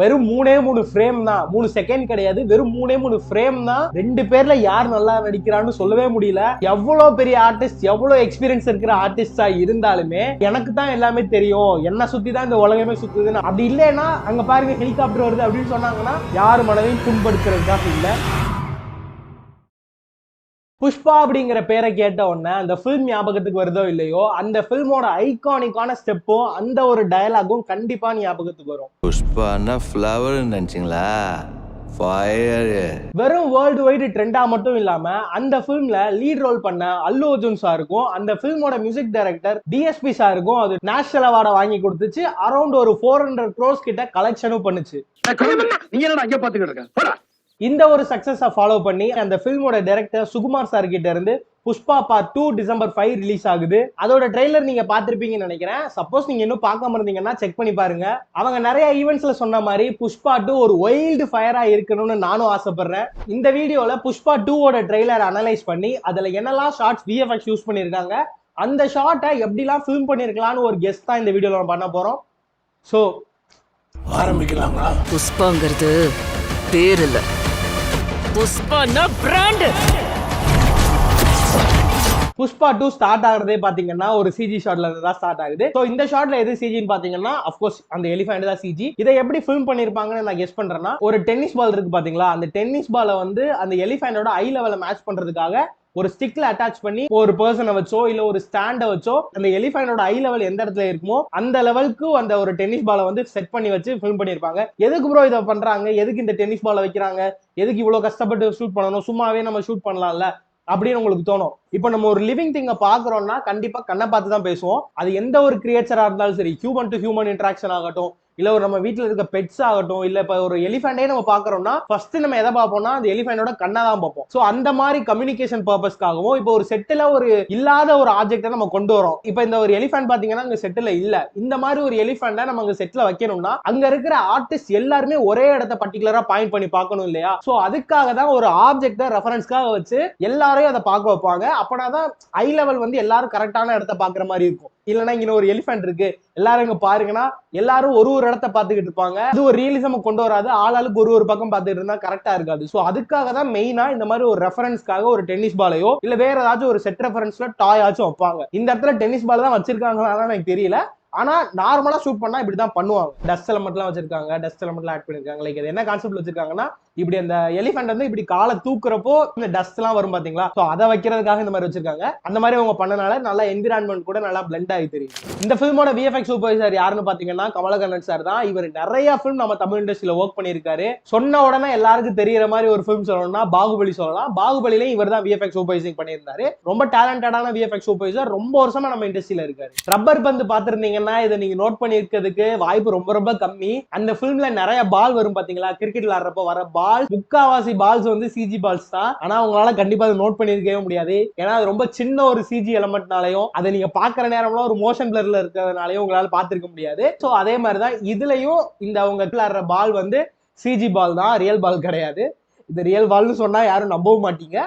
வெறும் 3 ஃப்ரேம் தான், 3 செகண்ட் கிடையாது, வெறும் 3 ஃப்ரேம் தான். 2 பேர்ல யார் நல்லா நடிக்கிறான்னு சொல்லவே முடியல. எவ்வளவு பெரிய ஆர்டிஸ்ட், எவ்வளவு எக்ஸ்பீரியன்ஸ் இருக்கிற ஆர்டிஸ்டா இருந்தாலுமே எனக்கு தான் எல்லாமே தெரியும், என்ன சுத்தி தான் இந்த உலகமே சுத்துதுன்னு அப்படி இல்லைன்னா அங்க பாருங்க ஹெலிகாப்டர் வருது அப்படின்னு சொன்னாங்கன்னா யார் மனதையும் புண்படுத்துறதுக்காக இல்ல. புஷ்பா அப்படிங்கிற பேரை கேட்ட உடனே அந்த ஃபில்ம் ஞாபகத்துக்கு வருதோ இல்லையோ, அந்த ஃபில்மோட ஐகானிக்கான ஸ்டெப்பும் அந்த ஒரு டயலாகும் கண்டிப்பா ஞாபகத்துக்கு வரும். புஷ்பான்னா ஃப்ளவர் நினைச்சீங்களா? வெறும் வேர்ல்டு வைடு ட்ரெண்டா மட்டும் இல்லாம அந்த ஃபில்ம்ல லீட் ரோல் பண்ண அல்லு அர்ஜுன் சாருக்கும் அந்த ஃபில்மோட மியூசிக் டைரக்டர் டிஎஸ்பி சாருக்கும் அது நேஷனல் அவார்டை வாங்கி கொடுத்துச்சு. அரௌண்ட் ஒரு 400 crores கிட்ட கலெக்ஷனும் பண்ணுச்சு. இந்த ஒரு சக்சஸை ஃபாலோ பண்ணி அந்த ஃபில்மோட டைரக்டர் சுகுமார் சார் கிட்ட இருந்து புஷ்பா பார்ட் 2 December 5 ரிலீஸ் ஆகுது. அதோட ட்ரெய்லர் நீங்க பாத்திருப்பீங்கன்னு நினைக்கிறேன். சப்போஸ் நீங்க இன்னும் பார்க்காம இருந்தீங்கன்னா செக் பண்ணி பாருங்க. அவங்க நிறைய ஈவெண்ட்ஸ்ல சொன்ன மாதிரி புஷ்பா 2 ஒரு வைல்டு ஃபயரா இருக்கணும்னு நானும் ஆசைப்படுறேன். இந்த வீடியோல புஷ்பா 2 ஓட ட்ரெய்லர் அனலைஸ் பண்ணி அதுல என்னெல்லாம் ஷார்ட்ஸ் VFX யூஸ் பண்ணிருக்காங்க, அந்த ஷார்ட்டை எப்படிலாம் ஃபில்ம் பண்ணிருக்கலாம்னு ஒரு கெஸ் தான் இந்த வீடியோல பண்ண போறோம். சோ ஆரம்பிக்கலாங்களா? புஷ்பாங்கிறது பேர் இல்ல, புஷ்பானா பிராண்ட். புஷ்பா 2 ஸ்டார்ட் ஆகுறதே பாத்தீங்கன்னா ஒரு சிஜி ஷாட்ல இருந்து தான் ஸ்டார்ட் ஆகுது. சோ இந்த ஷாட்ல எது சிஜின்னு பாத்தீங்கன்னா அஃப்கோர்ஸ் அந்த எலிஃபண்ட் தான் சிஜி. இதை எப்படி ஃபில்ம் பண்ணிருப்பாங்கன்னு நான் கெஸ் பண்றேன்னா, ஒரு டென்னிஸ் பால் இருக்கு பாத்தீங்களா, அந்த டென்னிஸ் பாலை வந்து அந்த எலிஃபண்டோட ஐ லெவல மேட்ச் பண்றதுக்காக ஒரு ஸ்டிக்ல அட்டாச் பண்ணி ஒரு பர்சனை வச்சோ இல்ல ஒரு ஸ்டாண்ட வச்சோ அந்த எலிஃபண்டோட ஐ லெவல் எந்த இடத்துல இருக்குமோ அந்த லெவலுக்கு அந்த ஒரு டென்னிஸ் பாலை வந்து செட் பண்ணி வச்சு ஃபில்ம் பண்ணிருப்பாங்க. எதுக்கு ப்ரோ இதை பண்றாங்க, எதுக்கு இந்த டென்னிஸ் பாலை வைக்கிறாங்க, எதுக்கு இவ்வளவு கஷ்டப்பட்டு ஷூட் பண்ணணும், சும்மாவே நம்ம ஷூட் பண்ணலாம்ல அப்படின்னு உங்களுக்கு தோணும். இப்ப நம்ம ஒரு லிவிங் திங்க பாக்குறோம்னா கண்டிப்பா கண்ணை பார்த்து தான் பேசுவோம். அது எந்த ஒரு கிரியேச்சரா இருந்தாலும் சரி, ஹியூமன் டு ஹியூமன் இன்டராக்ஷன் ஆகட்டும், இல்ல ஒரு நம்ம வீட்டுல இருக்க பெட்ஸ் ஆகட்டும், இல்ல இப்ப ஒரு எலிஃபண்டே நம்ம பாக்குறோம்னா ஃபர்ஸ்ட் நம்ம எதை பார்ப்போம்னா அந்த எலிஃபண்டோட கண்ணை தான் பார்ப்போம். சோ அந்த மாதிரி கம்யூனிகேஷன் பர்பஸ்க்காகவும் இப்போ ஒரு செட்டில ஒரு இல்லாத ஒரு ஆப்ஜெக்டை நம்ம கொண்டு வரோம். இப்ப இந்த ஒரு எலிஃபண்ட் பாத்தீங்கன்னா அங்க செட்டில இல்ல, இந்த மாதிரி ஒரு எலிஃபண்டை நம்ம அங்க செட்டில வைக்கணும்னா அங்க இருக்கிற ஆர்டிஸ்ட் எல்லாருமே ஒரே இடத்த பர்டிகுலரா பாயிண்ட் பண்ணி பார்க்கணும் இல்லையா? சோ அதுக்காக தான் ஒரு ஆப்ஜெக்டை ரெஃபரன்ஸ்க்காக வச்சு எல்லாரையும் அதை பார்க்க வைப்பாங்க. அப்பனாதான் ஐ லெவல் வந்து எல்லாரும் கரெக்டான இடத்த பாக்குற மாதிரி இருக்கும். இல்லைன்னா இங்க ஒரு எலிஃபண்ட் இருக்கு எல்லாரும் இங்க பாருங்கன்னா எல்லாரும் ஒரு ஒரு இடத்த பாத்துக்கிட்டு இருப்பாங்க. அது ஒரு ரியலிசம் கொண்டு வராது, ஆளாளுக்கு ஒரு ஒரு பக்கம் பாத்துட்டு இருந்தா கரெக்டா இருக்காது. சோ அதுக்காக தான் மெயினா இந்த மாதிரி ஒரு ரெஃபரன்ஸ்க்காக ஒரு டென்னிஸ் பாலையோ இல்ல வேற ஏதாச்சும் ஒரு செட் ரெஃபரன்ஸ்ல டாய் ஆச்சும் வைப்பாங்க. இந்த இடத்துல டென்னிஸ் பால் தான் வச்சிருக்காங்களா எனக்கு தெரியல, ஆனா நார்மலா ஷூட் பண்ணா இப்படிதான் பண்ணுவாங்க. டஸ்ட் எலமெண்ட்லாம் வச்சிருக்காங்க, டஸ்ட் எலமெண்ட்லாம் ஆட் பண்ணிருக்காங்க. லைக் அது என்ன கான்செப்ட்ல வச்சிருக்காங்கன்னா, இப்படி அந்த எலிஃபண்ட் வந்து இப்படி காலை தூக்குறப்போ இந்த டஸ்ட் எல்லாம் வரும் பாத்தீங்களா, சோ அதை வைக்கிறதுக்காக இந்த மாதிரி வச்சிருக்காங்க. அந்த மாதிரி அவங்க பண்ணனால நல்லா என்விரான்மெண்ட் கூட நல்லா பிளெண்ட் ஆகி தெரியும். இந்த ஃபில்மோட VFX சூப்பர்வைசர் யாருன்னு பாத்தீங்கன்னா கமலகண்ணன் சார் தான். இவர் நிறைய ஃபில்ம் நம்ம தமிழ் இண்டஸ்ட்ரியில ஒர்க் பண்ணிருக்காரு. சொன்ன உடனே எல்லாருக்கும் தெரியற மாதிரி ஒரு ஃபில்ம் சொல்லணும்னா பாகுபலி சொல்லலாம். பாகுபலியில இவர் தான் VFX சூப்பர்வைசிங் பண்ணியிருந்தாரு. ரொம்ப டேலண்டடான VFX சூப்பர்வைசர், ரொம்ப வருஷமா நம்ம இண்டஸ்ட்ரியில இருக்காரு. ரப்பர் பந்து பாத்திருந்தீங்கன்னா இதை நீங்க நோட் பண்ணிருக்கிறதுக்கு வாய்ப்பு ரொம்ப ரொம்ப கம்மி. அந்த ஃபில்ம்ல நிறைய பால் வரும் பாத்தீங்களா, கிரிக்கெட் விளையாடுறப்ப வர பால், முக்காவாசி பால்ஸ் வந்து சிஜி பால்ஸ் தான். ஆனா உங்களால கண்டிப்பா அதை நோட் பண்ணிருக்கவே முடியாது. ஏன்னா அது ரொம்ப சின்ன ஒரு சிஜி எலமெண்ட்னாலையும் அதை நீங்க பாக்குற நேரம்லாம் ஒரு மோஷன் பிளர்ல இருக்கிறதுனாலயும் உங்களால பாத்திருக்க முடியாது. சோ அதே மாதிரிதான் இதுலயும் இந்த அவங்க விளையாடுற பால் வந்து சிஜி பால் தான், ரியல் பால் கிடையாது. இது ரியல் பால்னு சொன்னா யாரும் நம்பவும் மாட்டீங்க,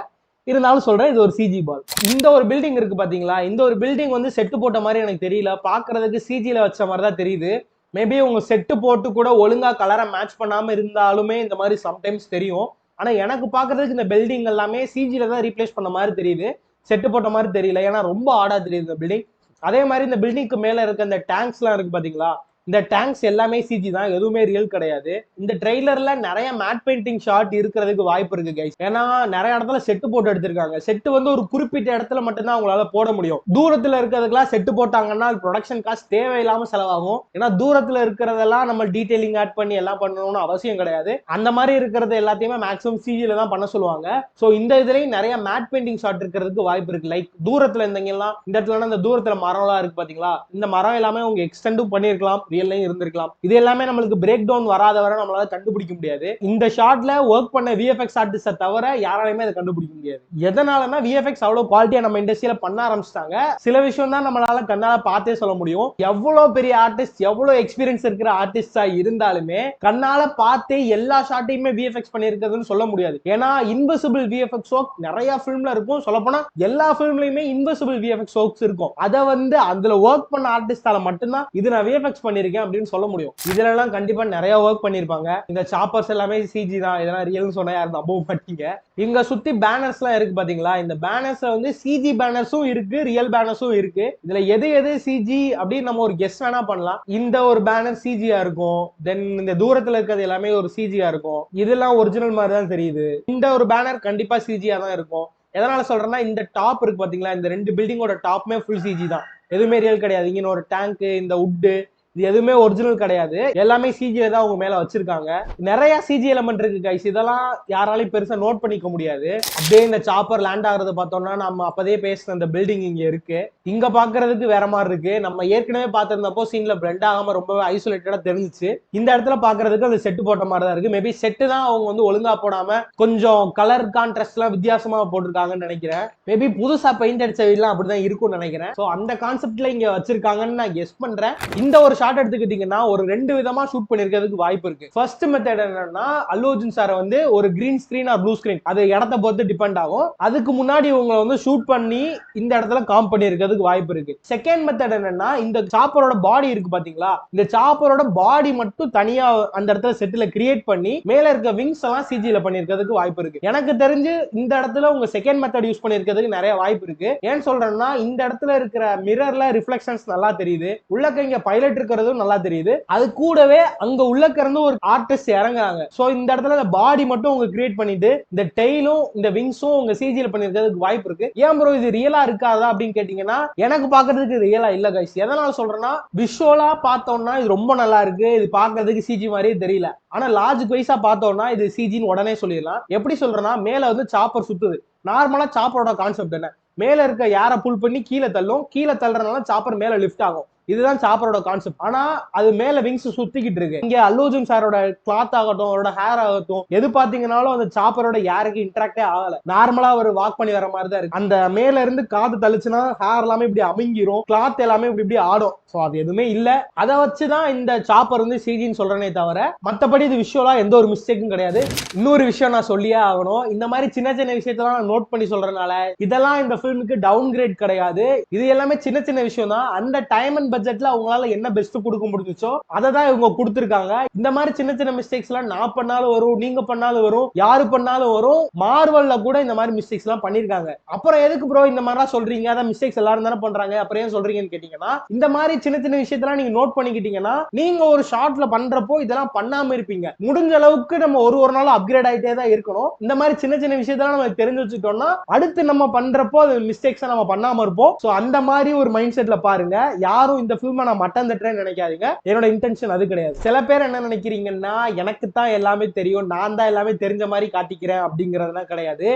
இருந்தாலும் சொல்றேன் இது ஒரு சிஜி பால். இந்த ஒரு பில்டிங் இருக்கு பாத்தீங்களா, இந்த ஒரு பில்டிங் வந்து செட்டு போட்ட மாதிரி எனக்கு தெரியல, பாக்குறதுக்கு சிஜில வச்ச மாதிரி தான் தெரியுது. மேபி உங்க செட்டு போட்டு கூட ஒழுங்கா கலரை மேட்ச் பண்ணாம இருந்தாலுமே இந்த மாதிரி சம்டைம்ஸ் தெரியும். ஆனா எனக்கு பாக்குறதுக்கு இந்த பில்டிங் எல்லாமே சிஜில தான் ரீப்ளேஸ் பண்ண மாதிரி தெரியுது, செட்டு போட்ட மாதிரி தெரியல. ஏன்னா ரொம்ப ஆடா தெரியுது இந்த பில்டிங். அதே மாதிரி இந்த பில்டிங்க்கு மேல இருக்க இந்த டேங்க்ஸ் எல்லாம் இருக்கு பாத்தீங்களா, இந்த டேங்க்ஸ் எல்லாமே சிஜி தான், எதுவுமே ரியல் கிடையாது. இந்த ட்ரெய்லர்ல நிறைய மேட் பெயிண்டிங் ஷாட் இருக்கிறதுக்கு வாய்ப்பு இருக்கு கைஸ். ஏன்னா நிறைய இடத்துல செட்டு போட்டு எடுத்திருக்காங்க. செட்டு வந்து ஒரு குறிப்பிட்ட இடத்துல மட்டும்தான் அவங்களால போட முடியும். தூரத்துல இருக்கிறதுக்கெல்லாம் செட்டு போட்டாங்கன்னா ப்ரொடக்ஷன் காஸ்ட் தேவையில்லாம செலவாகும். ஏன்னா தூரத்துல இருக்கிறதெல்லாம் நம்ம டீடைலிங் ஆட் பண்ணி எல்லாம் பண்ணணும்னு அவசியம் கிடையாது. அந்த மாதிரி இருக்கிறது எல்லாத்தையுமே மேக்ஸிமம் சிஜில தான் பண்ண சொல்லுவாங்க. சோ இந்த இதுலயும் நிறைய மேட் பெயிண்டிங் ஷாட் இருக்கிறதுக்கு வாய்ப்பு இருக்கு. லைக் தூரத்துல இருந்தீங்கன்னா இந்த இடத்துல இந்த தூரத்துல மரம் எல்லாம் இருக்கு பாத்தீங்களா, இந்த மரம் எல்லாமே அவங்க எக்ஸ்டெண்டும் பண்ணிருக்கலாம், ரியல்லையும் இருந்திருக்கலாம். இது எல்லாமே நம்மளுக்கு பிரேக் டவுன் வராத வரை நம்மளால கண்டுபிடிக்க முடியாது. இந்த ஷாட்ல ஒர்க் பண்ண VFX ஆர்டிஸ்ட தவிர யாராலையுமே அதை கண்டுபிடிக்க முடியாது. எதனாலனா VFX அவ்வளவு குவாலிட்டியா நம்ம இண்டஸ்ட்ரியில பண்ண ஆரம்பிச்சிட்டாங்க. சில விஷயம் தான் நம்மளால கண்ணால பார்த்தே சொல்ல முடியும். எவ்வளவு பெரிய ஆர்டிஸ்ட், எவ்வளவு எக்ஸ்பீரியன்ஸ் இருக்கிற ஆர்டிஸ்டா இருந்தாலுமே கண்ணால பார்த்தே எல்லா ஷாட்டையுமே VFX பண்ணிருக்கிறதுன்னு சொல்ல முடியாது. ஏன்னா இன்விசிபிள் VFX ஒர்க் நிறைய ஃபிலிம்ல இருக்கும். சொல்ல போனா எல்லா ஃபிலிம்லயுமே இன்விசிபிள் VFX ஒர்க்ஸ் இருக்கும். அதை வந்து அதுல ஒர்க் பண்ண ஆர்டிஸ்டால மட்டும்தான் இது நான் VFX பண்ணிருக்கேன் பண்ணிருக்கேன் அப்படின்னு சொல்ல முடியும். இதுல எல்லாம் கண்டிப்பா நிறைய ஒர்க் பண்ணிருப்பாங்க. இந்த சாப்பர்ஸ் எல்லாமே சிஜி தான், இதெல்லாம் ரியல்னு சொன்னா யாரும் நம்ப மாட்டீங்க. இங்க சுத்தி பேனர்ஸ் எல்லாம் இருக்கு பாத்தீங்களா, இந்த பேனர்ஸ்ல வந்து சிஜி பேனர்ஸும் இருக்கு, ரியல் பேனர்ஸும் இருக்கு. இதுல எது எது சிஜி அப்படின்னு நம்ம ஒரு கெஸ் வேணா பண்ணலாம். இந்த ஒரு பேனர் சிஜியா இருக்கும், தென் இந்த தூரத்துல இருக்கிறது எல்லாமே ஒரு சிஜியா இருக்கும், இதெல்லாம் ஒரிஜினல் மாதிரி தான் தெரியுது. இந்த ஒரு பேனர் கண்டிப்பா சிஜியா தான் இருக்கும். எதனால சொல்றேன்னா, இந்த டாப் இருக்கு பாத்தீங்களா, இந்த 2 பில்டிங்கோட டாப்மே ஃபுல் சிஜி தான், எதுவுமே ரியல் கிடையாது. இங்க ஒரு டேங்க், இந்த உட்டு, இது எதுவுமே ஒரிஜினல் கிடையாது, எல்லாமே சிஜில தான் அவங்க மேல வச்சிருக்காங்க. நிறைய சிஜி எலமெண்ட் இருக்கு கைஸ், இதெல்லாம் யாராலையும் பெருசா நோட் பண்ணிக்க முடியாது. அப்படியே இந்த சாப்பர் லேண்ட் ஆகுறத பார்த்தோம்னா நம்ம அப்பதே பேசின அந்த பில்டிங் இங்க இருக்கு, இங்க பாக்குறதுக்கு வேற மாதிரி இருக்கு. நம்ம ஏற்கனவே பார்த்திருந்தப்போ சீன்ல பிளெண்ட் ஆகாம ரொம்பவே ஐசோலேட்டடா தெரிஞ்சிச்சு. இந்த இடத்துல பாக்குறதுக்கு அந்த செட்டு போட்ட மாதிரி தான் இருக்கு. மேபி செட்டு தான் அவங்க வந்து ஒழுங்கா போடாம கொஞ்சம் கலர் கான்ட்ராஸ்ட் எல்லாம் வித்தியாசமா போட்டிருக்காங்கன்னு நினைக்கிறேன். மேபி புதுசா பெயிண்ட் அடிச்ச வீடுலாம் அப்படிதான் இருக்கும்னு நினைக்கிறேன். சோ அந்த கான்செப்ட்ல இங்க வச்சிருக்காங்கன்னு நான் கெஸ் பண்றேன். இந்த ஒரு ஷாட் எடுத்துக்கிட்டீங்கன்னா ஒரு 2 விதமா ஷூட் பண்ணிருக்கிறதுக்கு வாய்ப்பு இருக்கு. ஃபர்ஸ்ட் மெத்தட் என்னன்னா, அல்லு அர்ஜுன் சார் வந்து ஒரு green screen or blue screen, அது இடத்தை பொறுத்து டிபெண்ட் ஆகும். அதுக்கு முன்னாடி இவங்க வந்து ஷூட் பண்ணி இந்த இடத்துல காம் பண்ணி இருக்கிறதுக்கு வாய்ப்பு இருக்கு. செகண்ட் மெத்தட் என்னன்னா, இந்த சாப்பரோட பாடி இருக்கு பாத்தீங்களா, இந்த சாப்பரோட பாடி மட்டும் தனியா அந்த இடத்துல செட்டில் கிரியேட் பண்ணி மேல இருக்க விங்ஸ் எல்லாம் சிஜில பண்ணிருக்கிறதுக்கு வாய்ப்பு இருக்கு. எனக்கு தெரிஞ்சு இந்த இடத்துல உங்க செகண்ட் மெத்தட் யூஸ் பண்ணிருக்கிறதுக்கு நிறைய வாய்ப்பு இருக்கு. ஏன் சொல்றேன்னா, இந்த இடத்துல இருக்கிற மிரர்ல ரிஃப்ளெக்ஷன்ஸ் நல்லா தெரியுது, உள்ளக்க இங்க பைலட் இருக்கிறதும் நல்லா தெரியுது, அது கூடவே அங்க உள்ளக்க இருந்து ஒரு ஆர்டிஸ்ட் இறங்குறாங்க. சோ இந்த இடத்துல இந்த பாடி மட்டும் உங்க கிரியேட் பண்ணிட்டு இந்த டெய்லும் இந்த விங்ஸும் உங்க சிஜில பண்ணிருக்கிறதுக்கு வாய்ப்பு இருக்கு. ஏன் ப்ரோ இது ரியலா இருக்காதா அப்படின்னு கேட்டீங்கன்னா, எனக்கு பாக்குறதுக்கு ரியலா இல்ல கைஸ். எதனால சொல்றேன்னா, விஷுவலா பார்த்தோம்னா இது ரொம்ப நல்லா இருக்கு, இது பாக்குறதுக்கு சிஜி மாதிரியே தெரியல. ஆனா லாஜிக் வைஸா பார்த்தோம்னா இது சிஜின்னு உடனே சொல்லிடலாம். எப்படி சொல்றேன்னா, மேல வந்து சாப்பர் சுத்துது. நார்மலா சாப்பரோட கான்செப்ட் என்ன, மேல இருக்க யாரை புல் பண்ணி கீழே தள்ளும், கீழே தள்ளுறதுனால சாப்பர் மேல லிஃப்ட் ஆகும், இதுதான் சாப்பரோட கான்செப்ட். ஆனா அது மேல விங்ஸ் சுத்திக்கிட்டு இருக்கு. இங்க அல்லு அர்ஜுன் சாரோட கிளாத் ஆகட்டும், அவரோட ஹேர் ஆகட்டும், எது பாத்தீங்கன்னாலும் அந்த சாப்பரோட யாருக்கு இன்டராக்டே ஆகல, நார்மலா ஒரு வாக் பண்ணி வர மாதிரி தான் இருக்கு. அந்த மேல இருந்து காத்து தள்ளுச்சுன்னா ஹேர் எல்லாமே இப்படி அமுங்கிரும், கிளாத் எல்லாமே இப்படி இப்படி ஆடும். சோ அது எதுவுமே இல்ல, அதை வச்சுதான் இந்த சாப்பர் வந்து சிஜின்னு சொல்றேனே தவிர மத்தபடி இது விஷுவலா எந்த ஒரு மிஸ்டேக்கும் கிடையாது. இன்னொரு விஷயம் நான் சொல்லியே ஆகணும், இந்த மாதிரி சின்ன சின்ன விஷயத்தெல்லாம் நான் நோட் பண்ணி சொல்றதுனால இதெல்லாம் இந்த ஃபிலிமுக்கு டவுன் கிரேட் கிடையாது. இது எல்லாமே சின்ன சின்ன விஷயம் தான். அந்த டைம் அண்ட் பட்ஜெட்ல அவங்களால என்ன பெஸ்ட் கொடுக்க முடிஞ்சுச்சோ அதை தான் இவங்க கொடுத்திருக்காங்க. இந்த மாதிரி சின்ன சின்ன மிஸ்டேக்ஸ் எல்லாம் நான் பண்ணாலும் வரும், நீங்க பண்ணாலும் வரும், யாரு பண்ணாலும் வரும். மார்வல்ல கூட இந்த மாதிரி மிஸ்டேக்ஸ் எல்லாம் பண்ணிருக்காங்க. அப்புறம் எதுக்கு ப்ரோ இந்த மாதிரிலாம் சொல்றீங்க, அதான் மிஸ்டேக்ஸ் எல்லாரும் தானே பண்றாங்க, அப்புறம் ஏன் சொல்றீங்கன்னு கேட்டீங்கன்னா, இந்த மாதிரி சின்ன சின்ன விஷயத்தெல்லாம் நீங்க நோட் பண்ணிக்கிட்டீங்கன்னா நீங்க ஒரு ஷார்ட்ல பண்றப்போ இதெல்லாம் பண்ணாம இருப்பீங்க. முடிஞ்ச அளவுக்கு நம்ம ஒரு நாள் அப்கிரேட் ஆயிட்டே தான் இருக்கணும். இந்த மாதிரி சின்ன சின்ன விஷயத்தெல்லாம் நம்ம தெரிஞ்சு வச்சுட்டோம்னா அடுத்து நம்ம பண்றப்போ அது மிஸ்டேக்ஸ் நம்ம பண்ணாம இருப்போம். சோ அந்த மாதிரி ஒரு மைண்ட் செட்ல பாருங்க. யாரும் இந்த ஃபில்மை நான் மட்டன் தட்டுறேன்னு நினைக்காதீங்க, என்னோட இன்டென்ஷன் அது கிடையாது. சில பேர் என்ன நினைக்கிறீங்கன்னா, எனக்கு தான் எல்லாமே தெரியும், நான் தான் எல்லாமே தெரிஞ்ச மாதிரி காட்டிக்கிறேன் அப்படிங்கறதுலாம் கிடையாது.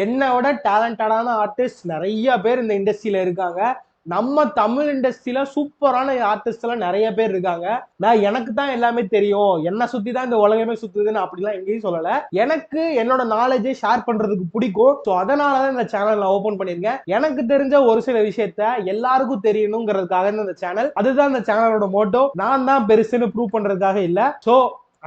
என்னோட டேலண்டடான ஆர்டிஸ்ட் நிறைய பேர் இந்த இண்டஸ்ட்ரியில இருக்காங்க. நம்ம தமிழ் இண்டஸ்ட்ரியில சூப்பரான ஆர்டிஸ்ட் எல்லாம் நிறைய பேர் இருக்காங்க. நான் எனக்கு தான் எல்லாமே தெரியும், என்ன சுத்தி தான் இந்த உலகமே சுத்துதுன்னு அப்படிலாம் எங்கேயும் சொல்லல. எனக்கு என்னோட நாலேஜை ஷேர் பண்றதுக்கு பிடிக்கும். ஸோ அதனாலதான் இந்த சேனல் நான் ஓபன் பண்ணிருக்கேன். எனக்கு தெரிஞ்ச ஒரு சில விஷயத்த எல்லாருக்கும் தெரியணுங்கிறதுக்காக இந்த சேனல், அதுதான் இந்த சேனலோட மோட்டோ. நான் தான் பெருசுன்னு ப்ரூவ் பண்றதுக்காக இல்ல. ஸோ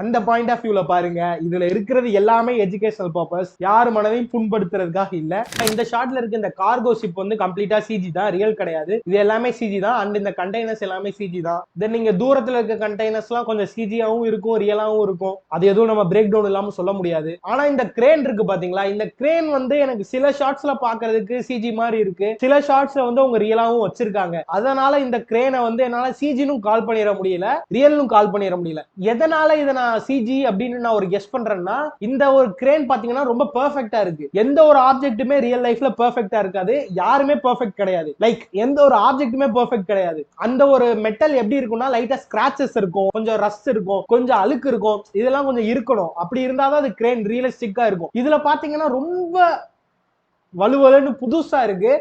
அந்த பாயிண்ட் ஆஃப் வியூல பாருங்க, இதுல இருக்கிறது எல்லாமே எஜுகேஷனல் பர்பஸ், யார் மனதையும் புண்படுத்துறதுக்காக இல்ல. இந்த ஷாட்ல இருக்க இந்த கார்கோ ஷிப் வந்து கம்ப்ளீட்டா சிஜி தான், ரியல் கிடையாது. இது எல்லாமே சிஜி தான். அண்ட் இந்த கண்டெய்னர்ஸ் எல்லாமே சிஜி தான். தென் நீங்க தூரத்துல இருக்க கண்டெய்னர்ஸ் எல்லாம் கொஞ்சம் சிஜியாவும் இருக்கும், ரியலாவும் இருக்கும். அது எதுவும் நம்ம பிரேக் டவுன் இல்லாம சொல்ல முடியாது. ஆனா இந்த கிரேன் இருக்கு பாத்தீங்களா, இந்த கிரேன் வந்து எனக்கு சில ஷாட்ஸ்ல பாக்குறதுக்கு சிஜி மாதிரி இருக்கு, சில ஷாட்ஸ்ல வந்து அவங்க ரியலாவும் வச்சிருக்காங்க. அதனால இந்த கிரேனை வந்து என்னால சிஜினும் கால் பண்ணிட முடியல, ரியலும் கால் பண்ணிட முடியல. எதனால இதை சிஜி அப்படின்னு நான் ஒரு கெஸ் பண்றேன்னா, இந்த ஒரு கிரேன் பாத்தீங்கன்னா ரொம்ப பெர்ஃபெக்ட்டா இருக்கு. எந்த ஒரு ஆப்ஜெக்ட்டுமே ரியல் லைஃப்ல பெர்ஃபெக்ட்டா இருக்காது, யாருமே பெர்ஃபெக்ட் கிடையாது. லைக் எந்த ஒரு ஆப்ஜெக்ட்டுமே பெர்ஃபெக்ட் கிடையாது. அந்த ஒரு மெட்டல் எப்படி இருக்கும்னா, லைட்டா ஸ்கிராச்சஸ் இருக்கும், கொஞ்சம் ரஸ்ட் இருக்கும், கொஞ்சம் அழுக்கு இருக்கும், இதெல்லாம் கொஞ்சம் இருக்கணும். அப்படி இருந்தாதான் அது கிரேன் ரியலிஸ்டிக்கா இருக்கும். இதுல பாத்தீங்கன்னா ரொம்ப வலுவலுன்னு புதுசா இருக்கு.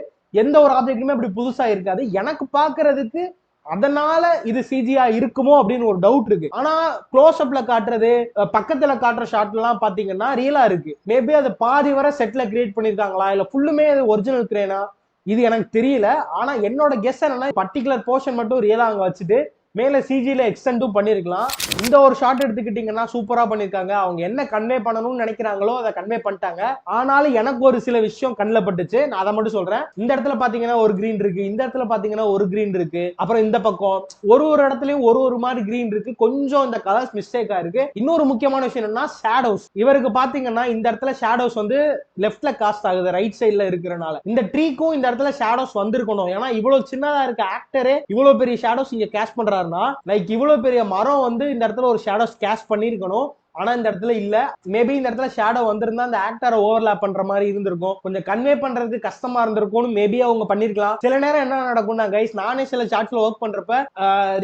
எந்த ஒரு ஆப்ஜெக்ட்டுமே அப்படி புதுசா இருக்காது. எனக்கு பாக்குறதுக்கு அதனால இது சிஜியா இருக்குமோ அப்படின்னு ஒரு டவுட் இருக்கு. ஆனா க்ளோஸ் அப்ல காட்டுறது, பக்கத்துல காட்டுற ஷாட் எல்லாம் பாத்தீங்கன்னா ரியலா இருக்கு. மேபி அது பாதி வரை செட்ல கிரியேட் பண்ணிருக்காங்களா, இல்ல ஃபுல்லுமே ஒரிஜினல் கிரேனா, இது எனக்கு தெரியல. ஆனா என்னோட கெஸ் என்னன்னா, பர்டிகுலர் போர்ஷன் மட்டும் ரியலா அங்க வச்சுட்டு மேல சிஜில எக்ஸ்டெண்டும் பண்ணிருக்கலாம். இந்த ஒரு ஷாட் எடுத்துக்கிட்டீங்கன்னா சூப்பரா பண்ணிருக்காங்க. அவங்க என்ன கன்வே பண்ணணும்னு நினைக்கிறாங்களோ அதை கன்வே பண்ணிட்டாங்க. ஆனாலும் எனக்கு ஒரு சில விஷயம் கண்ணில் பட்டுச்சு, நான் அதை மட்டும் சொல்றேன். இந்த இடத்துல பாத்தீங்கன்னா ஒரு கிரீன் இருக்கு, இந்த இடத்துல பாத்தீங்கன்னா ஒரு கிரீன் இருக்கு, அப்புறம் இந்த பக்கம் ஒரு இடத்துலயும் ஒரு மாதிரி கிரீன் இருக்கு. கொஞ்சம் இந்த கலர்ஸ் மிஸ்டேக்கா இருக்கு. இன்னொரு முக்கியமான விஷயம் என்னன்னா ஷேடோஸ். இவருக்கு பாத்தீங்கன்னா இந்த இடத்துல ஷேடோஸ் வந்து லெஃப்ட்ல காஸ்ட் ஆகுது, ரைட் சைட்ல இருக்கிறனால. இந்த ட்ரீக்கும் இந்த இடத்துல ஷேடோஸ் வந்திருக்கணும். ஏன்னா இவ்வளவு சின்னதா இருக்க ஆக்டரே இவ்வளவு பெரிய ஷேடோஸ் இங்க கேஷ் பண்றாருன்னா, லைக் இவ்வளவு பெரிய மரம் வந்து இந்த இடத்துல ஒரு ஷேடோஸ் கேஷ் பண்ணிருக்கணும். ஆனா இந்த இடத்துல இல்ல. மேபி இந்த இடத்துல ஷேடோ வந்திருந்தா அந்த ஆக்டரை ஓவர்லாப் பண்ற மாதிரி இருந்திருக்கும், கொஞ்சம் கன்வே பண்றதுக்கு கஷ்டமா இருந்திருக்கும்னு மேபி அவங்க பண்ணிருக்கலாம். சில நேரம் என்ன நடக்கும்னா கைஸ், நானே சில சார்ட்ஸ்ல ஒர்க் பண்றப்ப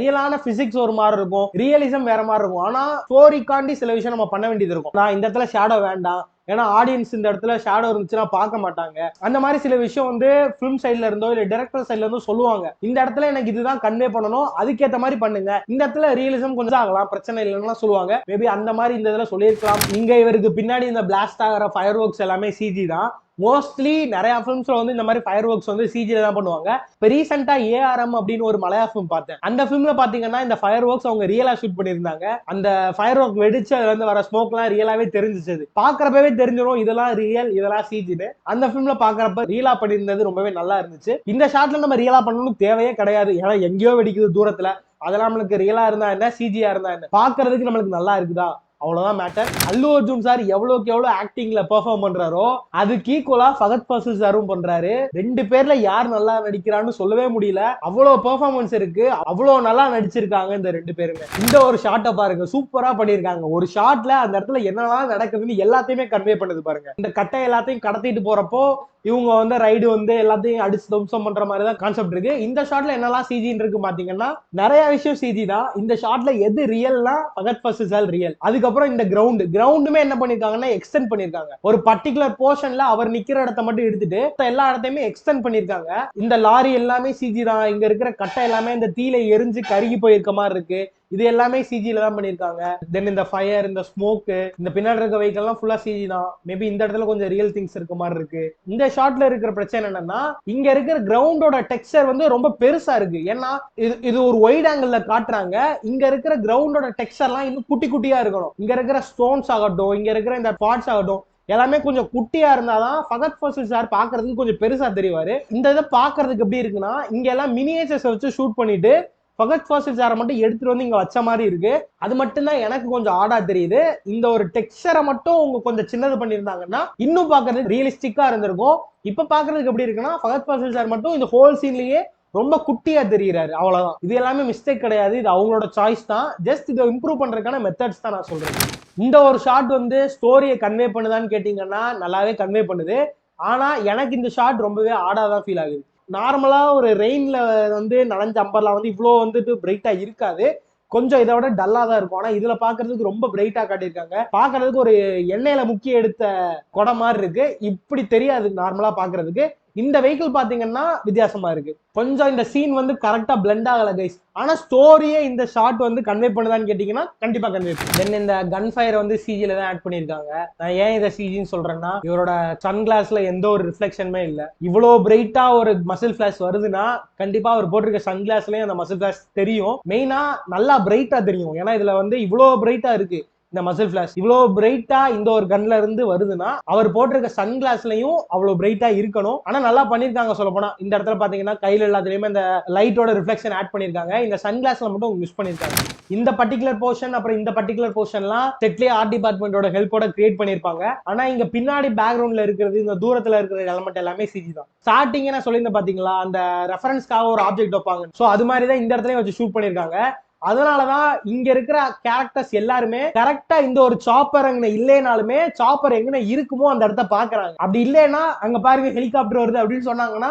ரியலான பிசிக்ஸ் ஒரு மாதிரி இருக்கும், ரியலிசம் வேற மாதிரி இருக்கும். ஆனா ஸ்டோரிக்காண்டி சில விஷயம் நம்ம பண்ண வேண்டியது இருக்கும். நான் இந்த இடத்துல ஷேடோ வேண்டாம், ஏன்னா ஆடியன்ஸ் இந்த இடத்துல ஷேடோ இருந்துச்சுன்னா பார்க்க மாட்டாங்க. அந்த மாதிரி சில விஷயம் வந்து ஃபிலிம் சைட்ல இருந்தோ இல்ல டைரக்டர் சைட்ல இருந்தோ சொல்லுவாங்க. இந்த இடத்துல எனக்கு இதுதான் கன்வே பண்ணணும், அதுக்கேற்ற மாதிரி பண்ணுங்க, இந்த இடத்துல ரியலிசம் கொஞ்சம் ஆகலாம், பிரச்சனை இல்லைன்னு சொல்லுவாங்க. மேபி அந்த மாதிரி இந்த இதுல சொல்லியிருக்கலாம். இங்க இவருக்கு பின்னாடி இந்த பிளாஸ்ட் ஆகிற ஃபயர் ஒர்க்ஸ் எல்லாமே சிஜி தான். மோஸ்ட்லி நிறைய ஃபிலிம்ஸ்ல வந்து இந்த மாதிரி ஃபயர் ஒர்க்ஸ் வந்து சிஜில தான் பண்ணுவாங்க. இப்போ ரீசெண்டா ஏஆர்எம் அப்படின்னு ஒரு மலையா ஃபிலிம் பார்த்தேன். அந்த ஃபிலிம்ல பாத்தீங்கன்னா இந்த ஃபயர் ஒர்க்ஸ் அவங்க ரியலா ஷூட் பண்ணியிருந்தாங்க. அந்த ஃபயர் ஒர்க் வெடிச்சு அதுல இருந்து வர ஸ்மோக் எல்லாம் ரியலாவே தெரிஞ்சிச்சு. பாக்குறப்பவே தெரிஞ்சிடும் இதெல்லாம் ரியல் இதெல்லாம் சிஜின்னு. அந்த ஃபிலிம்ல பாக்குறப்ப ரியலா பண்ணியிருந்தது ரொம்பவே நல்லா இருந்துச்சு. இந்த ஷாட்ல நம்ம ரியலா பண்ணணும்னு தேவையே கிடையாது, ஏன்னா எங்கேயோ வெடிக்குது தூரத்துல. அதெல்லாம் நம்மளுக்கு ரியலா இருந்தா என்ன, சிஜியா இருந்தா என்ன, பாக்குறதுக்கு நம்மளுக்கு நல்லா இருக்குதா, அவ்வளவுதான் மேட்டர். அல்லு அர்ஜுன் சார் எவ்வளவுக்கு எவ்வளவு ஆக்டிங்ல பெர்ஃபார்ம் பண்றாரோ அதுக்கு ஈக்குவலா ஃபகத் ஃபாசில் சாரும் பண்றாரு. ரெண்டு பேர்ல யார் நல்லா நடிக்கிறான்னு சொல்லவே முடியல, அவ்வளவு பெர்ஃபார்மன்ஸ் இருக்கு, அவ்வளவு நல்லா நடிச்சிருக்காங்க இந்த ரெண்டு பேருமே. இந்த ஒரு ஷாட்டை பாருங்க, சூப்பரா பண்ணிருக்காங்க. ஒரு ஷாட்ல அந்த இடத்துல என்னெல்லாம் நடக்குதுன்னு எல்லாத்தையுமே கன்வே பண்ணுது பாருங்க. இந்த கட்டை எல்லாத்தையும் கடத்திட்டு போறப்போ இவங்க வந்து ரைடு வந்து எல்லாத்தையும் அடிச்சு தம்சம் பண்ற மாதிரி தான் கான்செப்ட் இருக்கு. இந்த ஷாட்ல என்னெல்லாம் சிஜின்னு இருக்கு பாத்தீங்கன்னா நிறைய விஷயம் சிஜி தான். இந்த ஷாட்ல எது ரியல்னா ஃபகத் ஃபாசில் சார் ரியல். அதுக்கப்புறம் இந்த கிரவுண்டுமே என்ன பண்ணிருக்காங்கன்னா எக்ஸ்டெண்ட் பண்ணிருக்காங்க. ஒரு பர்டிகுலர் போர்ஷன்ல அவர் நிக்கிற இடத்த மட்டும் எடுத்துட்டு எல்லா இடத்தையுமே எக்ஸ்டெண்ட் பண்ணிருக்காங்க. இந்த லாரி எல்லாமே சிஜி தான். இங்க இருக்கிற கட்டை எல்லாமே இந்த தீல எரிஞ்சு கருகி போயிருக்க மாதிரி இருக்கு, இது எல்லாமே சிஜில தான் பண்ணிருக்காங்க. தென் இந்த ஃபயர், இந்த ஸ்மோக், இந்த பின்னாடி இருக்க வெஹிக்கிள் எல்லாம் ஃபுல்லா சிஜி தான். மேபி இந்த இடத்துல கொஞ்சம் ரியல் திங்ஸ் இருக்க மாதிரி இருக்கு. இந்த ஷாட்ல இருக்கிற பிரச்சனை என்னன்னா இங்க இருக்கிற கிரவுண்டோட டெக்ஸ்சர் வந்து ரொம்ப பெருசா இருக்கு. ஏன்னா இது ஒரு வைட் ஆங்கிள் காட்டுறாங்க. இங்க இருக்கிற கிரவுண்டோட டெக்ஸ்சர் எல்லாம் இன்னும் குட்டி குட்டியா இருக்கணும். இங்க இருக்கிற ஸ்டோன்ஸ் ஆகட்டும், இங்க இருக்கிற இந்த பார்ட்ஸ் ஆகட்டும், எல்லாமே கொஞ்சம் குட்டியா இருந்தாதான் ஃபகத் ஃபாசில் சார் பாக்குறதுக்கு கொஞ்சம் பெருசா தெரிவாரு. இந்த இதை பாக்குறதுக்கு எப்படி இருக்குன்னா இங்க எல்லாம் மினியேச்சர்ஸ் வச்சு ஷூட் பண்ணிட்டு ஃபகத் ஃபாசில் சாரை மட்டும் எடுத்துட்டு வந்து இங்க வச்ச மாதிரி இருக்கு. அது மட்டும் தான் எனக்கு கொஞ்சம் ஆடா தெரியுது. இந்த ஒரு டெக்ஸ்சரை மட்டும் உங்க கொஞ்சம் சின்னது பண்ணியிருந்தாங்கன்னா இன்னும் பாக்குறதுக்கு ரியலிஸ்டிக்கா இருந்திருக்கும். இப்ப பாக்குறதுக்கு எப்படி இருக்குன்னா ஃபகத் ஃபாசில் சார் மட்டும் இந்த ஹோல் சீன்லயே ரொம்ப குட்டியா தெரிகிறாரு, அவ்வளவுதான். இது எல்லாமே மிஸ்டேக் கிடையாது, இது அவங்களோட சாய்ஸ் தான். ஜஸ்ட் இதை இம்ப்ரூவ் பண்றதுக்கான மெத்தட்ஸ் தான் நான் சொல்றேன். இந்த ஒரு ஷாட் வந்து ஸ்டோரியை கன்வே பண்ணுதான்னு கேட்டீங்கன்னா நல்லாவே கன்வே பண்ணுது. ஆனா எனக்கு இந்த ஷாட் ரொம்பவே ஆடாதான் ஃபீல் ஆகுது. நார்மலா ஒரு ரெயின்ல வந்து நனைஞ்ச அம்பர்லா வந்து இவ்வளோ வந்துட்டு பிரைட்டா இருக்காது, கொஞ்சம் இதை விட டல்லா தான் இருக்கும். ஆனா இதுல பாக்குறதுக்கு ரொம்ப பிரைட்டா காட்டியிருக்காங்க. பாக்குறதுக்கு ஒரு எண்ணெயில முக்கி எடுத்த குடம் மாதிரி இருக்கு, இப்படி தெரியாது நார்மலா பாக்குறதுக்கு. இந்த வெஹிக்கிள் பாத்தீங்கன்னா வித்தியாசமா இருக்கு. கொஞ்சம் இந்த சீன் வந்து கரெக்டா பிளெண்ட் ஆகல கைஸ். ஆனா ஸ்டோரியே இந்த ஷாட் வந்து கன்வே பண்ணுதான்னு கேட்டீங்கன்னா கண்டிப்பா கன்வே பண்ணுது. தென் இந்த கன் ஃபயர் வந்து சிஜில தான் ஆட் பண்ணிருக்காங்க. நான் ஏன் இதை சிஜின்னு சொல்றேன்னா இவரோட சன் கிளாஸ்ல எந்த ஒரு ரிஃப்ளெக்ஷனுமே இல்ல. இவ்வளவு பிரைட்டா ஒரு மசில் ஃபிளாஷ் வருதுன்னா கண்டிப்பா அவர் போட்டிருக்க சன் கிளாஸ்லயும் அந்த மசில் ஃபிளாஷ் தெரியும். மெயினா நல்லா பிரைட்டா தெரியும். ஏன்னா இதுல வந்து இவ்வளவு பிரைட்டா இருக்கு இந்த மசில் ஃபிளாஷ். இவ்வளவு பிரைட்டா இந்த ஒரு கன்ல இருந்து வருதுன்னா அவர் போட்டிருக்க சன் கிளாஸ்லயும் அவ்வளவு பிரைட்டா இருக்கணும். ஆனா நல்லா பண்ணிருக்காங்க சொல்ல போனா. இந்த இடத்துல பாத்தீங்கன்னா கையில எல்லாத்துலயுமே இந்த லைட்டோட ரிஃப்ளெக்ஷன் ஆட் பண்ணிருக்காங்க. இந்த சன் கிளாஸ்ல மட்டும் மிஸ் பண்ணிருக்காங்க. இந்த பர்டிகுலர் போர்ஷன் அப்புறம் இந்த பர்டிகுலர் போர்ஷன்லாம் செட்லயே ஆர்ட் டிபார்ட்மெண்டோட ஹெல்ப்போட கிரியேட் பண்ணிருப்பாங்க. ஆனா இங்க பின்னாடி பேக்ரவுண்ட்ல இருக்கிறது, இந்த தூரத்துல இருக்கிற எலமெண்ட் எல்லாமே சிஜி தான். ஸ்டார்டிங்கே நான் சொல்லியிருந்தேன் பாத்தீங்களா, அந்த ரெஃபரன்ஸ்க்காக ஒரு ஆப்ஜெக்ட் வைப்பாங்க. சோ அது மாதிரிதான் இந்த இடத்துலயும் வச்சு ஷூட் பண்ணிருக்காங்க. அதனாலதான் இங்க இருக்கிற கேரக்டர்ஸ் எல்லாருமே கரெக்டா இந்த ஒரு சாப்பர் அங்க இல்லைனாலுமே சாப்பர் எங்க இருக்குமோ அந்த இடத்த பாக்குறாங்க. அப்படி இல்லைன்னா அங்க பாருங்க ஹெலிகாப்டர் வருது அப்படின்னு சொன்னாங்கன்னா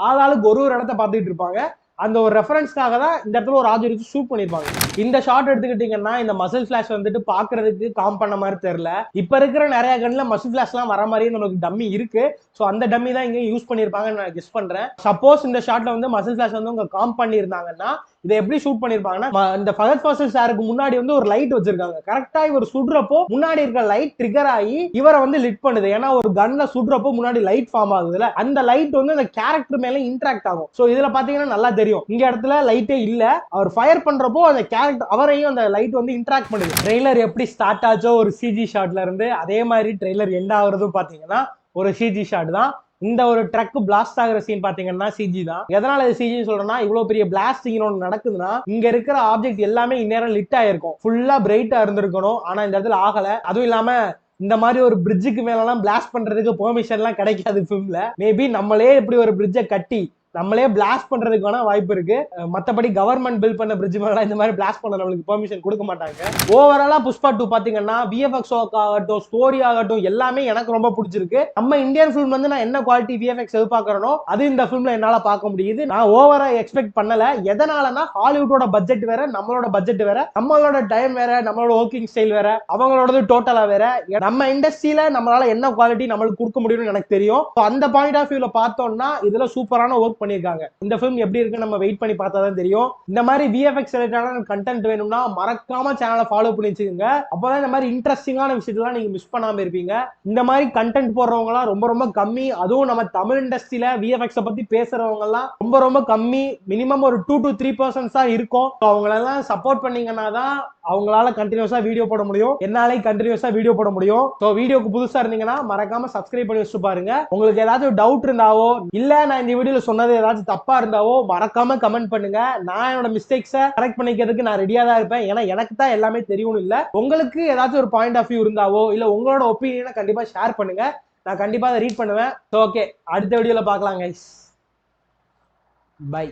ஆளாளுக்கு ஒரு இடத்த பார்த்துட்டு இருப்பாங்க. அந்த ஒரு ரெஃபரன்ஸ்க்காக தான் இந்த இடத்துல ஒரு ஆப்ஜெக்ட் வச்சு ஷூட் பண்ணிருப்பாங்க. இந்த ஷாட் எடுத்துக்கிட்டீங்கன்னா இந்த மசில் ஃபிளாஷ் வந்துட்டு பாக்குறதுக்கு காம் பண்ண மாதிரி தெரியல. இப்ப இருக்கிற நிறைய கன்ல மசில் ஃபிளாஷ் எல்லாம் வர மாதிரியே நமக்கு டம்மி இருக்கு. சோ அந்த டம்மி தான் இங்க யூஸ் பண்ணிருப்பாங்கன்னு நான் கெஸ் பண்றேன். சப்போஸ் இந்த ஷாட்ல வந்து மசில் ஃபிளாஷ் வந்து உங்க காம் பண்ணிருந்தாங்கன்னா இதை எப்படி ஷூட் பண்ணிருப்பாங்கன்னா இந்த ஃபஹத் ஃபாசில் சாருக்கு முன்னாடி வந்து ஒரு லைட் வச்சிருக்காங்க. கரெக்டா இவர் சுடுறப்போ முன்னாடி இருக்க லைட் ட்ரிகர் ஆகி இவரை வந்து லிட் பண்ணுது. ஏன்னா ஒரு கன்ல சுடுறப்போ முன்னாடி லைட் ஃபார்ம் ஆகுதுல, அந்த லைட் வந்து அந்த கேரக்டர் மேல இன்டராக்ட் ஆகும். சோ இதுல பாத்தீங்கன்னா நல்லா தெரியும், இங்க இடத்துல லைட்டே இல்ல, அவர் ஃபயர் பண்றப்போ அந்த கேரக்டர் அவரையும் அந்த லைட் வந்து இன்டராக்ட் பண்ணுது. ட்ரெய்லர் எப்படி ஸ்டார்ட் ஆச்சோ ஒரு சிஜி ஷாட்ல இருந்து, அதே மாதிரி ட்ரெய்லர் எண்ட் ஆகுறதும் பாத்தீங்கன்னா ஒரு சிஜி ஷாட் தான். இந்த ஒரு ட்ரக் பிளாஸ்ட் ஆகிற சீன் பாத்தீங்கன்னா சிஜி தான். எதனால இது சிஜி சொல்றேன்னா, இவ்வளவு பெரிய பிளாஸ்டிங் ஒன்று நடக்குதுன்னா இங்க இருக்கிற ஆப்ஜெக்ட் எல்லாமே இந்நேரம் லிட் ஆயிருக்கும், ஃபுல்லா பிரைட்டா இருந்திருக்கணும். ஆனா இந்த இடத்துல ஆகல. அதுவும் இல்லாம இந்த மாதிரி ஒரு பிரிட்ஜுக்கு மேலாம் பிளாஸ்ட் பண்றதுக்கு பெர்மிஷன் எல்லாம் கிடைக்காது ஃபிலிம்ல. மேபி நம்மளே இப்படி ஒரு பிரிட்ஜை கட்டி நம்மளே பிளாஸ்ட் பண்றதுக்கான வாய்ப்பு இருக்கு. மத்தபடி கவர்மெண்ட் பில் பண்ண பிரிட்ஜ் மேல இந்த மாதிரி பிளாஸ்ட் பண்ண நம்மளுக்கு பெர்மிஷன் கொடுக்க மாட்டாங்க. ஓவராலா புஷ்பா 2 பாத்தீங்கன்னா விஎஃப்எக்ஸ் ஆகட்டும், ஸ்டோரி ஆகட்டும், எல்லாமே எனக்கு ரொம்ப பிடிச்சிருக்கு. நம்ம இந்தியன் ஃபிலிம் வந்து நான் என்ன குவாலிட்டி விஎஃப்எக்ஸ் எதிர்பார்க்கறனோ அது இந்த ஃபிலிம்ல என்னால பார்க்க முடியுது. நான் ஓவரா எக்ஸ்பெக்ட் பண்ணல. எதனாலனா ஹாலிவுட்டோட பட்ஜெட் வேற, நம்மளோட பட்ஜெட் வேற, நம்மளோட டைம் வேற, நம்மளோட ஒர்க்கிங் ஸ்டைல் வேற, அவங்களோடது டோட்டலா வேற. நம்ம இண்டஸ்ட்ரியில நம்மளால என்ன குவாலிட்டி நம்மளுக்கு கொடுக்க முடியும்னு எனக்கு தெரியும். அந்த பாயிண்ட் ஆஃப் வியூல பார்த்தோம்னா இதுல சூப்பரான ஒர்க் பண்ணிருக்காங்க. இந்த ஃபிலிம் எப்படி இருக்கு நம்ம வெயிட் பண்ணி பார்த்தா தான் தெரியும். இந்த மாதிரி விஎஃப்எக்ஸ் ரிலேட்டடான கண்டென்ட் வேணும்னா மறக்காம சேனலை ஃபாலோ பண்ணி வச்சுக்கோங்க. அப்பதான் இந்த மாதிரி இன்ட்ரெஸ்டிங்கான விஷயத்தெல்லாம் நீங்க மிஸ் பண்ணாம இருப்பீங்க. இந்த மாதிரி கண்டென்ட் போடுறவங்க எல்லாம் ரொம்ப ரொம்ப கம்மி. அதுவும் நம்ம தமிழ் இண்டஸ்ட்ரியில விஎஃப்எக்ஸ் பத்தி பேசுறவங்க எல்லாம் ரொம்ப ரொம்ப கம்மி. மினிமம் ஒரு 2 to 3% தான் இருக்கும். அவங்களெல்லாம் சப்போர்ட் பண்ணீங்கன்னா தான் அவங்களால கண்டினியூஸா வீடியோ போட முடியும், என்னாலே கண்டினியூஸா வீடியோ போட முடியும். சோ வீடியோக்கு புதுசா இருந்தீங்கன்னா மறக்காம சப்ஸ்கிரைப் பண்ணி வச்சுட்டு பாருங்க. உங்களுக்கு ஏதாச்சும் டவுட் இருந்தாவோ இல்ல நான் இந்த வீடியோல சொன்னது ஏதாச்சும் தப்பா இருந்தாவோ மறக்காம கமெண்ட் பண்ணுங்க. நான் என்னோட மிஸ்டேக்ஸை கரெக்ட் பண்ணிக்கிறதுக்கு நான் ரெடியா தான் இருப்பேன். ஏன்னா எனக்கு தான் எல்லாமே தெரியும் இல்ல. உங்களுக்கு ஏதாச்சும் ஒரு பாயிண்ட் ஆஃப் வியூ இருந்தாவோ இல்ல உங்களோட ஒப்பீனியனை கண்டிப்பா ஷேர் பண்ணுங்க. நான் கண்டிப்பா அதை ரீட் பண்ணுவேன். ஓகே, அடுத்த வீடியோல பார்க்கலாம் கைஸ். பை.